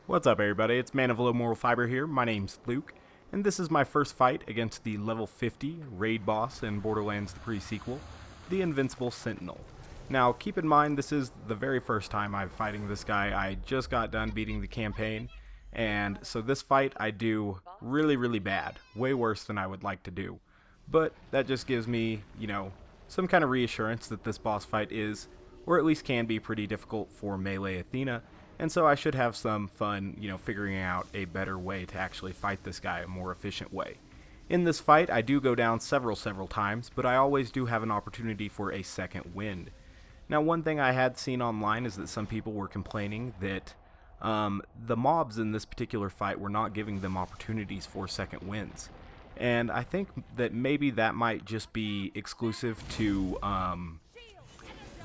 What's up, everybody? It's Man of Low Moral Fiber here. My name's Luke, and this is my first fight against the level 50 raid boss in Borderlands the pre-sequel, the Invincible Sentinel. Now, keep in mind, this is the very first time I'm fighting this guy. I just got done beating the campaign, and so this fight I do really bad, way worse than I would like to do. But that just gives me, some kind of reassurance that this boss fight is, or at least can be, pretty difficult for melee Athena, and so I should have some fun, figuring out a better way to actually fight this guy, a more efficient way. In this fight, I do go down several times, but I always do have an opportunity for a second wind. Now, one thing I had seen online is that some people were complaining that the mobs in this particular fight were not giving them opportunities for second wins. And I think that maybe that might just be exclusive to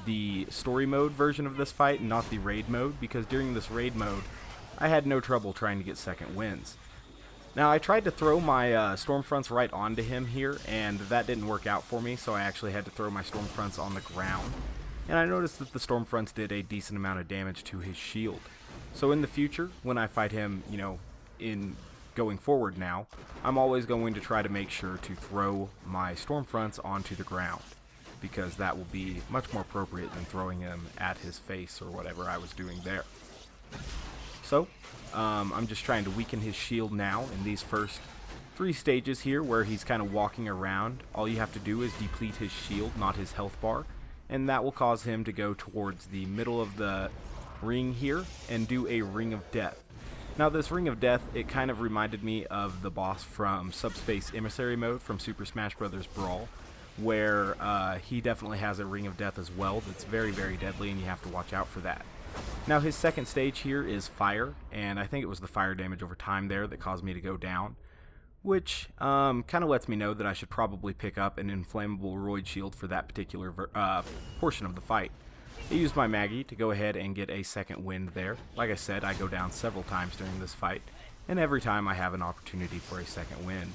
the story mode version of this fight and not the raid mode, because during this raid mode I had no trouble trying to get second wins. Now, I tried to throw my Stormfronts right onto him here, and that didn't work out for me, so I actually had to throw my Stormfronts on the ground. And I noticed that the Stormfronts did a decent amount of damage to his shield. So in the future, when I fight him, in going forward now, I'm always going to try to make sure to throw my Stormfronts onto the ground, because that will be much more appropriate than throwing him at his face or whatever I was doing there. So, I'm just trying to weaken his shield now in these first 3 stages here where he's kind of walking around. All you have to do is deplete his shield, not his health bar, and that will cause him to go towards the middle of the ring here and do a Ring of Death. Now, this Ring of Death, it kind of reminded me of the boss from Subspace Emissary mode from Super Smash Bros. Brawl, where he definitely has a Ring of Death as well that's very deadly, and you have to watch out for that. Now, his second stage here is Fire, and I think it was the fire damage over time there that caused me to go down, which kind of lets me know that I should probably pick up an inflammable roid shield for that particular portion of the fight. I used my Maggie to go ahead and get a second wind there. Like I said, I go down several times during this fight, and every time I have an opportunity for a second wind.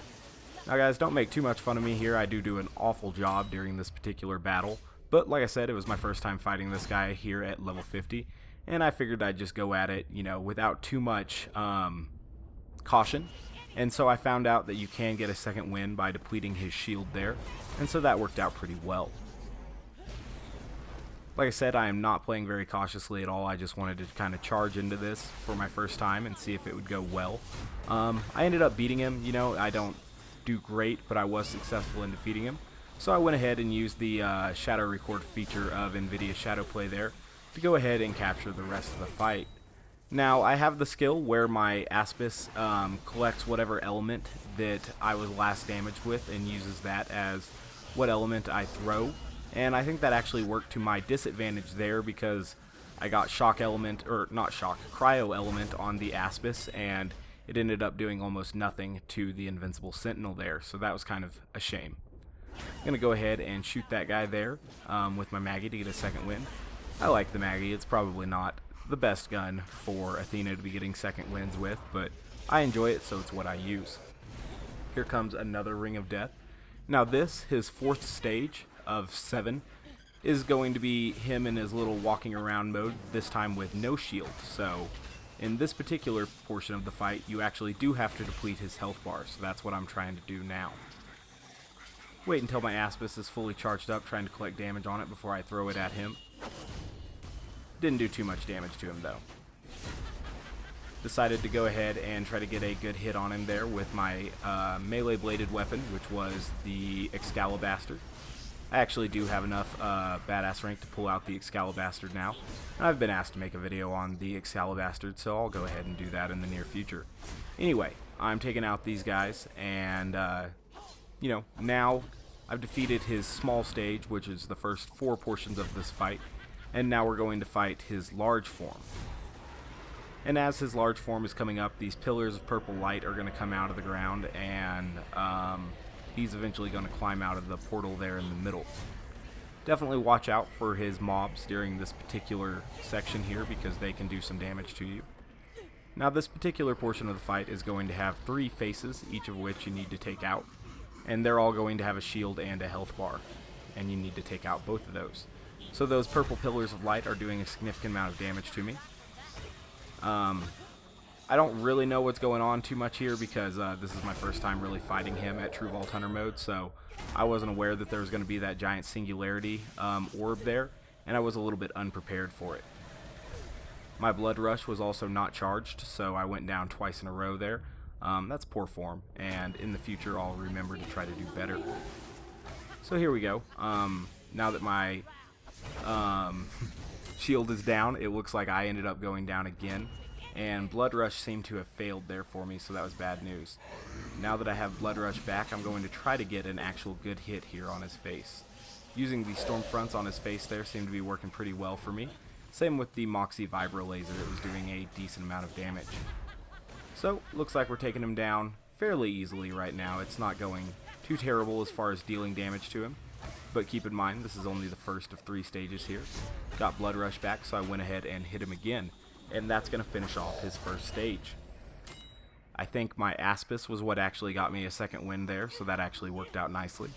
Now, guys, don't make too much fun of me here. I do an awful job during this particular battle, but like I said, it was my first time fighting this guy here at level 50, and I figured I'd just go at it, without too much caution. And so I found out that you can get a second win by depleting his shield there, and so that worked out pretty well. Like I said, I am not playing very cautiously at all. I just wanted to kind of charge into this for my first time and see if it would go well. I ended up beating him. I don't do great, but I was successful in defeating him. So I went ahead and used the shadow record feature of NVIDIA Shadow Play there to go ahead and capture the rest of the fight. Now, I have the skill where my Aspis collects whatever element that I was last damaged with and uses that as what element I throw. And I think that actually worked to my disadvantage there, because I got shock element, or not shock, cryo element on the Aspis, and it ended up doing almost nothing to the Invincible Sentinel there, so that was kind of a shame. I'm going to go ahead and shoot that guy there with my Maggie to get a second win. I like the Maggie. It's probably not the best gun for Athena to be getting second wins with, but I enjoy it, so it's what I use. Here comes another Ring of Death. Now this, his 4th stage of 7, is going to be him in his little walking around mode, this time with no shield. So in this particular portion of the fight, you actually do have to deplete his health bar, so that's what I'm trying to do now. Wait until my Aspis is fully charged up, trying to collect damage on it before I throw it at him. Didn't do too much damage to him though. Decided to go ahead and try to get a good hit on him there with my melee bladed weapon, which was the Excalibur. I actually do have enough badass rank to pull out the Excalibur now. I've been asked to make a video on the Excalibur, so I'll go ahead and do that in the near future. Anyway, I'm taking out these guys, and now I've defeated his small stage, which is the first 4 portions of this fight, and now we're going to fight his large form. And as his large form is coming up, these pillars of purple light are going to come out of the ground, and he's eventually going to climb out of the portal there in the middle. Definitely watch out for his mobs during this particular section here, because they can do some damage to you. Now, this particular portion of the fight is going to have 3 faces, each of which you need to take out, and they're all going to have a shield and a health bar, and you need to take out both of those. So those purple pillars of light are doing a significant amount of damage to me. I don't really know what's going on too much here because this is my first time really fighting him at True Vault Hunter mode, so I wasn't aware that there was going to be that giant singularity orb there, and I was a little bit unprepared for it. My blood rush was also not charged, so I went down twice in a row there. That's poor form, and in the future I'll remember to try to do better. So here we go. Now that my shield is down, it looks like I ended up going down again, and blood rush seemed to have failed there for me, so that was bad news. Now that I have blood rush back, I'm going to try to get an actual good hit here on his face. Using the storm fronts on his face there seemed to be working pretty well for me. Same with the Moxie Vibro Laser, it was doing a decent amount of damage. So, looks like we're taking him down fairly easily right now. It's not going too terrible as far as dealing damage to him. But keep in mind, this is only the first of 3 stages here. Got blood rush back, so I went ahead and hit him again. And that's going to finish off his first stage. I think my Aspis was what actually got me a second win there, so that actually worked out nicely.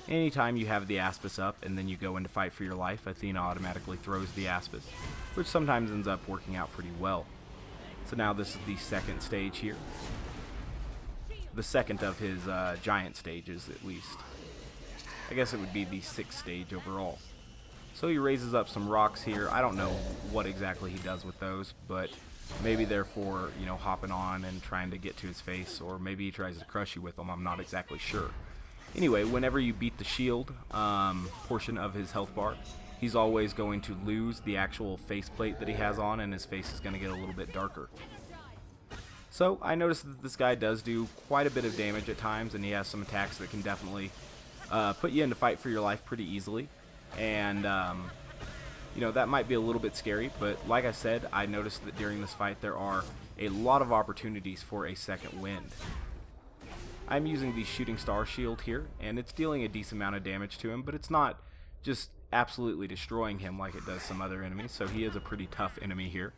Anytime you have the Aspis up and then you go in to fight for your life, Athena automatically throws the Aspis, which sometimes ends up working out pretty well. So now this is the second stage here. The second of his giant stages, at least. I guess it would be the 6th stage overall. So he raises up some rocks here. I don't know what exactly he does with those, but maybe they're for, you know, hopping on and trying to get to his face, or maybe he tries to crush you with them. I'm not exactly sure. Anyway, whenever you beat the shield portion of his health bar, he's always going to lose the actual faceplate that he has on, and his face is going to get a little bit darker. So I noticed that this guy does do quite a bit of damage at times, and he has some attacks that can definitely put you into fight for your life pretty easily. And you know, that might be a little bit scary, but like I said, I noticed that during this fight there are a lot of opportunities for a second wind. I'm using the shooting star shield here, and it's dealing a decent amount of damage to him, but it's not just absolutely destroying him like it does some other enemies, so he is a pretty tough enemy here.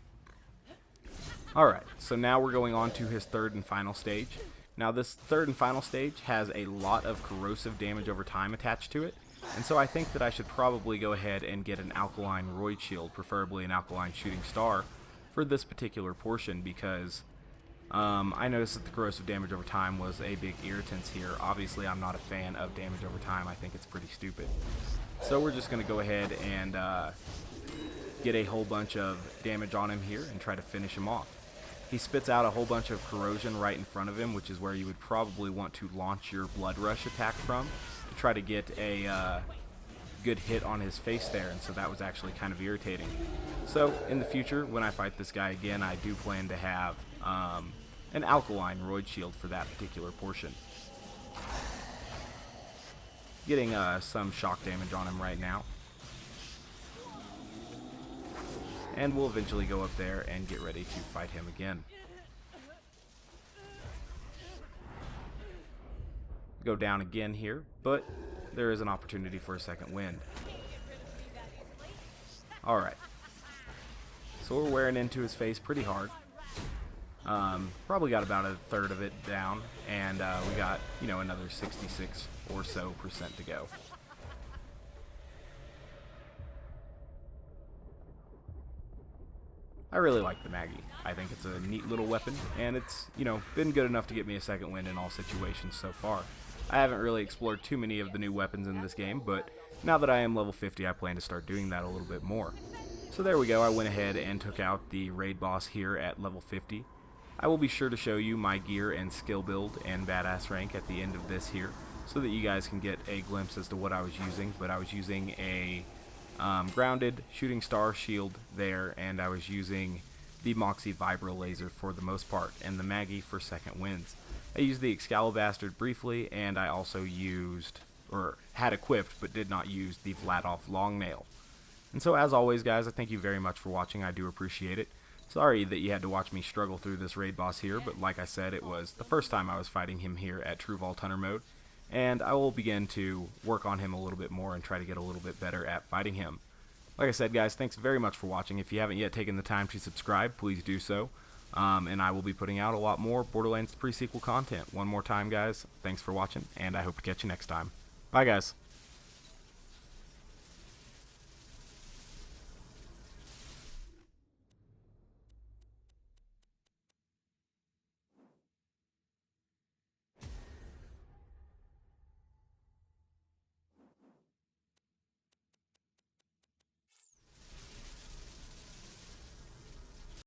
Alright, so now we're going on to his third and final stage. Now this third and final stage has a lot of corrosive damage over time attached to it, and so I think that I should probably go ahead and get an alkaline roid shield, preferably an alkaline shooting star, for this particular portion, because I noticed that the corrosive damage over time was a big irritant here. Obviously I'm not a fan of damage over time, I think it's pretty stupid. So we're just going to go ahead and get a whole bunch of damage on him here and try to finish him off. He spits out a whole bunch of corrosion right in front of him, which is where you would probably want to launch your blood rush attack from to try to get a good hit on his face there, and so that was actually kind of irritating. So in the future, when I fight this guy again, I do plan to have an alkaline roid shield for that particular portion. Getting some shock damage on him right now. And we'll eventually go up there and get ready to fight him again. Go down again here, but there is an opportunity for a second wind. Alright. So we're wearing into his face pretty hard. Probably got about a third of it down, and we got, you know, another 66 or so % to go. I really like the Maggie. I think it's a neat little weapon, and it's, you know, been good enough to get me a second win in all situations so far. I haven't really explored too many of the new weapons in this game, but now that I am level 50, I plan to start doing that a little bit more. So there we go, I went ahead and took out the raid boss here at level 50. I will be sure to show you my gear and skill build and badass rank at the end of this here, so that you guys can get a glimpse as to what I was using, but I was using a grounded shooting star shield there, and I was using the Moxie Vibro Laser for the most part, and the Maggie for second wins. I used the Excalibastard briefly, and I also used, or had equipped, but did not use the Vladoff Long Nail. And so as always guys, I thank you very much for watching, I do appreciate it. Sorry that you had to watch me struggle through this raid boss here, but like I said, it was the first time I was fighting him here at True Vault Hunter mode, and I will begin to work on him a little bit more and try to get a little bit better at fighting him. Like I said guys, thanks very much for watching. If you haven't yet taken the time to subscribe, please do so. And I will be putting out a lot more Borderlands pre-sequel content. One more time guys, thanks for watching, and I hope to catch you next time. Bye guys.